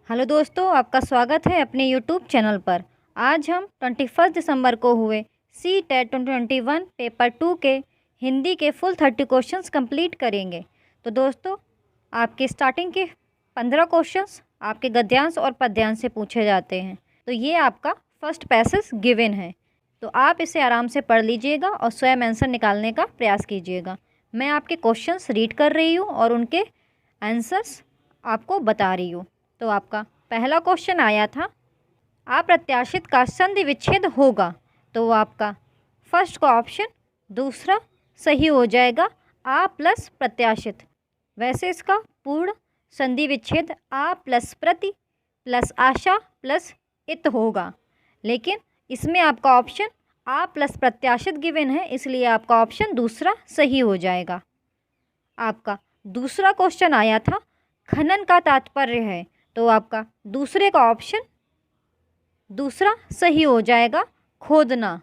Hello दोस्तों, आपका स्वागत है अपने यूट्यूब चैनल पर। आज हम 21 दिसंबर को हुए सी टेट 2021 पेपर 2 के हिंदी के फुल 30 क्वेश्चंस कंप्लीट करेंगे। तो दोस्तों, आपके स्टार्टिंग के 15 क्वेश्चंस आपके गद्यांश और पद्यांश से पूछे जाते हैं। तो ये आपका फर्स्ट पैसेज गिवन है, तो आप इसे आराम से पढ़ लीजिएगा और स्वयं आंसर निकालने का प्रयास कीजिएगा। मैं आपके क्वेश्चंस रीड कर रही हूँ और उनके आंसर्स आपको बता रही हूँ। तो आपका पहला क्वेश्चन आया था, अप्रत्याशित का संधि विच्छेद होगा। तो वो आपका फर्स्ट का ऑप्शन दूसरा सही हो जाएगा, आ प्लस प्रत्याशित। वैसे इसका पूर्ण संधि विच्छेद आ प्लस प्रति प्लस आशा प्लस इत होगा, लेकिन इसमें आपका ऑप्शन आ प्लस प्रत्याशित गिवन है, इसलिए आपका ऑप्शन दूसरा सही हो जाएगा। आपका दूसरा क्वेश्चन आया था, खनन का तात्पर्य है। तो आपका दूसरे का ऑप्शन दूसरा सही हो जाएगा, खोदना।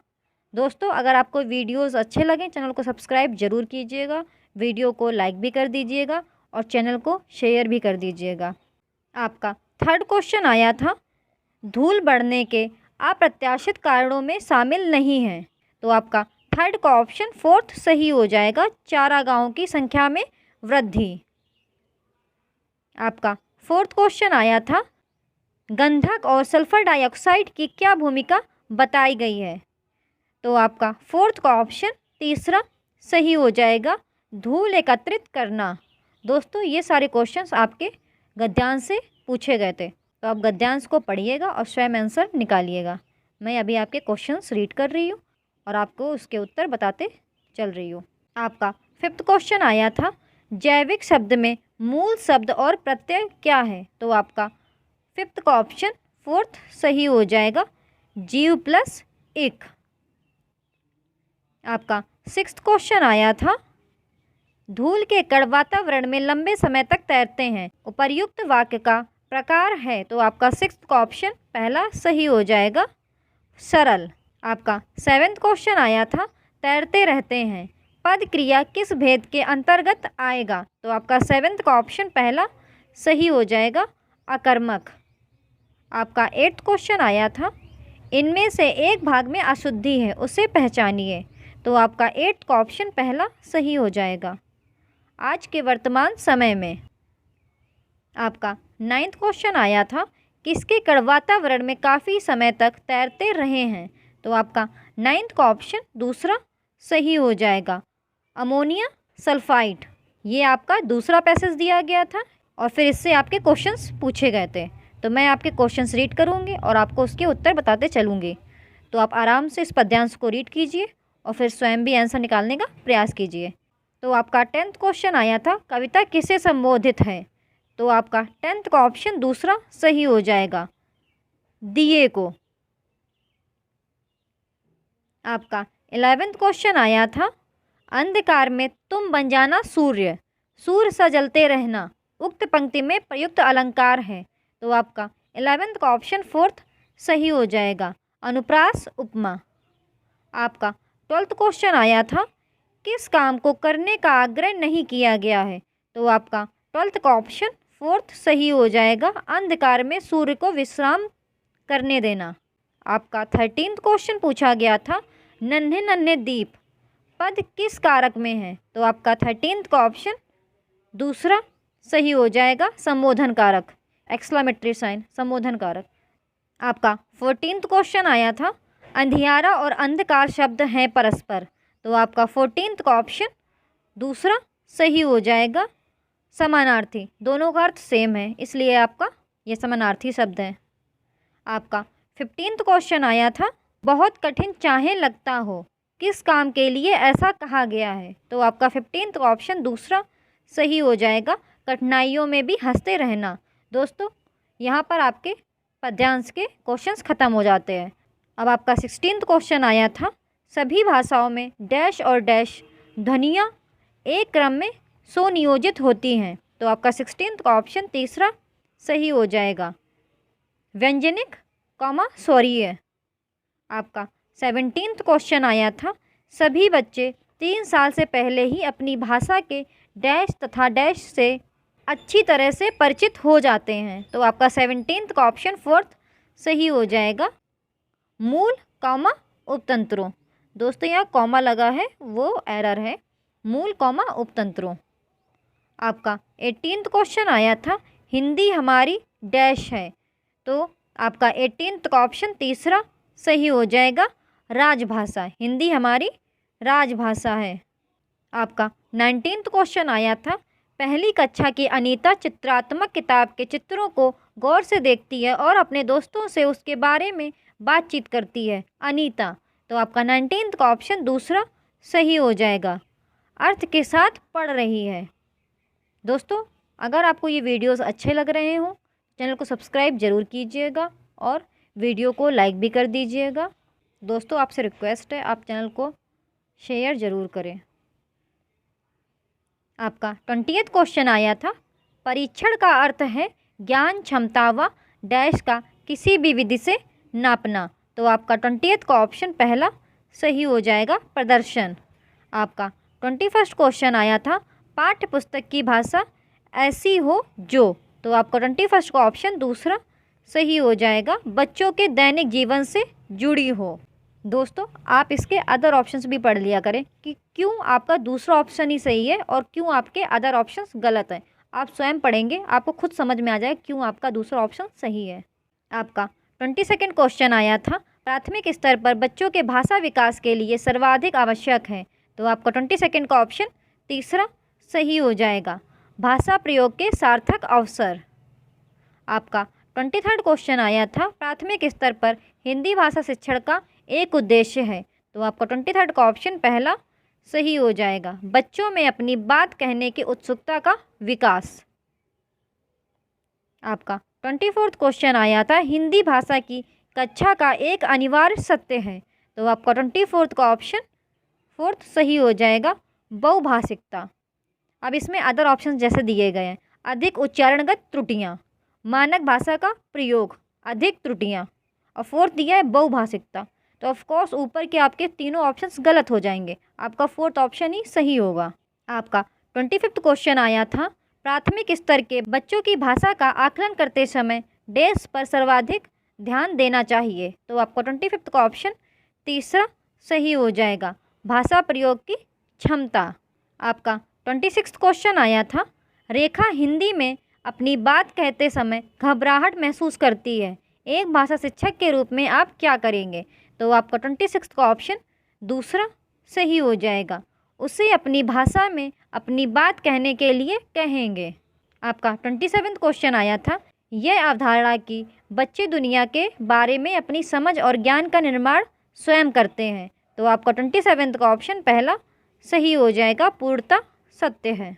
दोस्तों, अगर आपको वीडियोस अच्छे लगें चैनल को सब्सक्राइब जरूर कीजिएगा, वीडियो को लाइक भी कर दीजिएगा और चैनल को शेयर भी कर दीजिएगा। आपका थर्ड क्वेश्चन आया था, धूल बढ़ने के अप्रत्याशित कारणों में शामिल नहीं है। तो आपका थर्ड का ऑप्शन फोर्थ सही हो जाएगा, चारागाहों की संख्या में वृद्धि। आपका फोर्थ क्वेश्चन आया था, गंधक और सल्फर डाइऑक्साइड की क्या भूमिका बताई गई है। तो आपका फोर्थ का ऑप्शन तीसरा सही हो जाएगा, धूल एकत्रित करना। दोस्तों, ये सारे क्वेश्चंस आपके गद्यांश से पूछे गए थे, तो आप गद्यांश को पढ़िएगा और स्वयं आंसर निकालिएगा। मैं अभी आपके क्वेश्चंस रीड कर रही हूँ और आपको उसके उत्तर बताते चल रही हूँ। आपका फिफ्थ क्वेश्चन आया था, जैविक शब्द में मूल शब्द और प्रत्यय क्या है। तो आपका फिफ्थ का ऑप्शन फोर्थ सही हो जाएगा, जीव प्लस इक। आपका सिक्स्थ क्वेश्चन आया था, धूल के कण वातावरण में लंबे समय तक तैरते हैं, उपर्युक्त वाक्य का प्रकार है। तो आपका सिक्स्थ का ऑप्शन पहला सही हो जाएगा, सरल। आपका सेवेंथ क्वेश्चन आया था, तैरते रहते हैं, पद क्रिया किस भेद के अंतर्गत आएगा। तो आपका सेवेंथ का ऑप्शन पहला सही हो जाएगा, अकर्मक। आपका एट्थ क्वेश्चन आया था, इनमें से एक भाग में अशुद्धि है, उसे पहचानिए। तो आपका एट्थ का ऑप्शन पहला सही हो जाएगा, आज के वर्तमान समय में। आपका नाइन्थ क्वेश्चन आया था, किसके कण वातावरण में काफ़ी समय तक तैरते रहे हैं। तो आपका नाइन्थ का ऑप्शन दूसरा सही हो जाएगा, अमोनिया सल्फाइड। ये आपका दूसरा पैसेज दिया गया था और फिर इससे आपके क्वेश्चंस पूछे गए थे। तो मैं आपके क्वेश्चंस रीड करूँगी और आपको उसके उत्तर बताते चलूँगी। तो आप आराम से इस पद्यांश को रीड कीजिए और फिर स्वयं भी आंसर निकालने का प्रयास कीजिए। तो आपका 10th क्वेश्चन आया था, कविता किसे संबोधित है। तो आपका 10th का ऑप्शन दूसरा सही हो जाएगा, दिए को। आपका 11th क्वेश्चन आया था, अंधकार में तुम बन जाना सूर्य, सूर्य सा जलते रहना, उक्त पंक्ति में प्रयुक्त अलंकार है। तो आपका 11th का ऑप्शन फोर्थ सही हो जाएगा, अनुप्रास उपमा। आपका 12th क्वेश्चन आया था, किस काम को करने का आग्रह नहीं किया गया है। तो आपका 12th का ऑप्शन फोर्थ सही हो जाएगा, अंधकार में सूर्य को विश्राम करने देना। आपका 13th क्वेश्चन पूछा गया था, नन्हे नन्हे दीप पद किस कारक में है। तो आपका 13th का ऑप्शन दूसरा सही हो जाएगा, संबोधन कारक, एक्सक्लेमेटरी साइन, संबोधन कारक। आपका 14th क्वेश्चन आया था, अंधियारा और अंधकार शब्द हैं परस्पर। तो आपका 14th का ऑप्शन दूसरा सही हो जाएगा, समानार्थी, दोनों का अर्थ सेम है, इसलिए आपका ये समानार्थी शब्द है। आपका 15th क्वेश्चन आया था, बहुत कठिन चाहे लगता हो, किस काम के लिए ऐसा कहा गया है। तो आपका 15th का ऑप्शन दूसरा सही हो जाएगा, कठिनाइयों में भी हंसते रहना। दोस्तों, यहाँ पर आपके पद्यांश के क्वेश्चंस ख़त्म हो जाते हैं। अब आपका 16th क्वेश्चन आया था, सभी भाषाओं में डैश और डैश ध्वनियाँ एक क्रम में सुनियोजित होती हैं। तो आपका 16th का ऑप्शन तीसरा सही हो जाएगा, व्यंजनिक कॉमा स्वरीय। आपका 17th क्वेश्चन आया था, सभी बच्चे 3 साल से पहले ही अपनी भाषा के डैश तथा डैश से अच्छी तरह से परिचित हो जाते हैं। तो आपका 17th का ऑप्शन 4th सही हो जाएगा। मूल कॉमा उपतंत्रों, दोस्तों यहाँ कॉमा लगा है वो एरर है, मूल कॉमा उपतंत्रों। आपका 18th क्वेश्चन आया था हिंदी हमारी डैश है, तो आपका 18th का ऑप्शन तीसरा सही हो जाएगा, राजभाषा। हिंदी हमारी राजभाषा है। आपका 19th क्वेश्चन आया था पहली कक्षा की अनीता चित्रात्मक किताब के चित्रों को गौर से देखती है और अपने दोस्तों से उसके बारे में बातचीत करती है। अनीता, तो आपका 19th का ऑप्शन दूसरा सही हो जाएगा, अर्थ के साथ पढ़ रही है। दोस्तों अगर आपको ये वीडियोस अच्छे लग रहे हों, चैनल को सब्सक्राइब ज़रूर कीजिएगा और वीडियो को लाइक भी कर दीजिएगा। दोस्तों आपसे रिक्वेस्ट है आप चैनल को शेयर ज़रूर करें। आपका 20th क्वेश्चन आया था परीक्षण का अर्थ है ज्ञान क्षमता व डैश का किसी भी विधि से नापना। तो आपका 20th का ऑप्शन पहला सही हो जाएगा, प्रदर्शन। आपका 21st क्वेश्चन आया था पाठ्य पुस्तक की भाषा ऐसी हो जो, तो आपका 21st का ऑप्शन दूसरा सही हो जाएगा, बच्चों के दैनिक जीवन से जुड़ी हो। दोस्तों आप इसके अदर ऑप्शंस भी पढ़ लिया करें कि क्यों आपका दूसरा ऑप्शन ही सही है और क्यों आपके अदर ऑप्शंस गलत हैं। आप स्वयं पढ़ेंगे, आपको खुद समझ में आ जाए क्यों आपका दूसरा ऑप्शन सही है। आपका 22nd क्वेश्चन आया था प्राथमिक स्तर पर बच्चों के भाषा विकास के लिए सर्वाधिक आवश्यक है। तो आपका 22nd का ऑप्शन तीसरा सही हो जाएगा, भाषा प्रयोग के सार्थक अवसर। आपका 23rd क्वेश्चन आया था प्राथमिक स्तर पर हिंदी भाषा शिक्षण का एक उद्देश्य है। तो आपका 23rd का ऑप्शन पहला सही हो जाएगा, बच्चों में अपनी बात कहने की उत्सुकता का विकास। आपका 24th क्वेश्चन आया था हिंदी भाषा की कक्षा का एक अनिवार्य सत्य है। तो आपका 24th का ऑप्शन 4th सही हो जाएगा, बहुभाषिकता। अब इसमें अदर ऑप्शन जैसे दिए गए हैं, अधिक उच्चारणगत त्रुटियाँ, मानक भाषा का प्रयोग, अधिक त्रुटियाँ, और 4th दिया है बहुभाषिकता। तो ऑफकोर्स ऊपर के आपके तीनों ऑप्शंस गलत हो जाएंगे, आपका 4th ऑप्शन ही सही होगा। आपका 25th क्वेश्चन आया था प्राथमिक स्तर के बच्चों की भाषा का आकलन करते समय डैश पर सर्वाधिक ध्यान देना चाहिए। तो आपका 25th का ऑप्शन तीसरा सही हो जाएगा, भाषा प्रयोग की क्षमता। आपका 26th क्वेश्चन आया था रेखा हिंदी में अपनी बात कहते समय घबराहट महसूस करती है, एक भाषा शिक्षक के रूप में आप क्या करेंगे। तो आपका 26th का ऑप्शन दूसरा सही हो जाएगा, उसे अपनी भाषा में अपनी बात कहने के लिए कहेंगे। आपका 27th क्वेश्चन आया था यह अवधारणा कि बच्चे दुनिया के बारे में अपनी समझ और ज्ञान का निर्माण स्वयं करते हैं। तो आपका 27th का ऑप्शन पहला सही हो जाएगा, पूर्णतः सत्य है।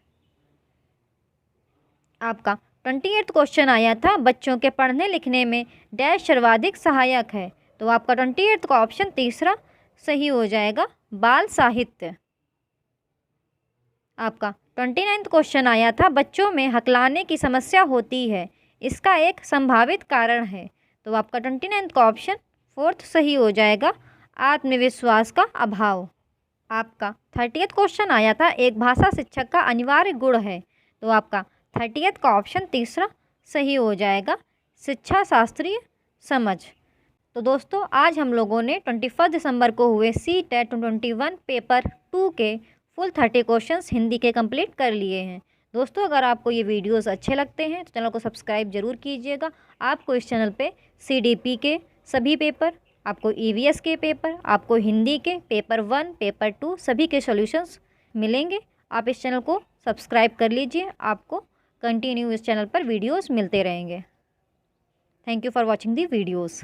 आपका 28th क्वेश्चन आया था बच्चों के पढ़ने लिखने में डैश सर्वाधिक सहायक है। तो आपका 28th का ऑप्शन तीसरा सही हो जाएगा, बाल साहित्य। आपका 29th क्वेश्चन आया था बच्चों में हकलाने की समस्या होती है, इसका एक संभावित कारण है। तो आपका 29th का ऑप्शन 4th सही हो जाएगा, आत्मविश्वास का अभाव। आपका 30th क्वेश्चन आया था एक भाषा शिक्षक का अनिवार्य गुण है। तो आपका 30th का ऑप्शन तीसरा सही हो जाएगा, शिक्षा शास्त्रीय समझ। तो दोस्तों आज हम लोगों ने 21 दिसंबर को हुए CTET 2021 पेपर 2 के फुल 30 क्वेश्चंस हिंदी के कंप्लीट कर लिए हैं। दोस्तों अगर आपको ये वीडियोस अच्छे लगते हैं तो चैनल को सब्सक्राइब जरूर कीजिएगा। आपको इस चैनल पे CDP के सभी पेपर, आपको EVS के पेपर, आपको हिंदी के पेपर 1, पेपर 2 सभी के सॉल्यूशंस मिलेंगे। आप इस चैनल को सब्सक्राइब कर लीजिए, आपको कंटिन्यू इस चैनल पर वीडियोस मिलते रहेंगे। Thank you for watching the videos.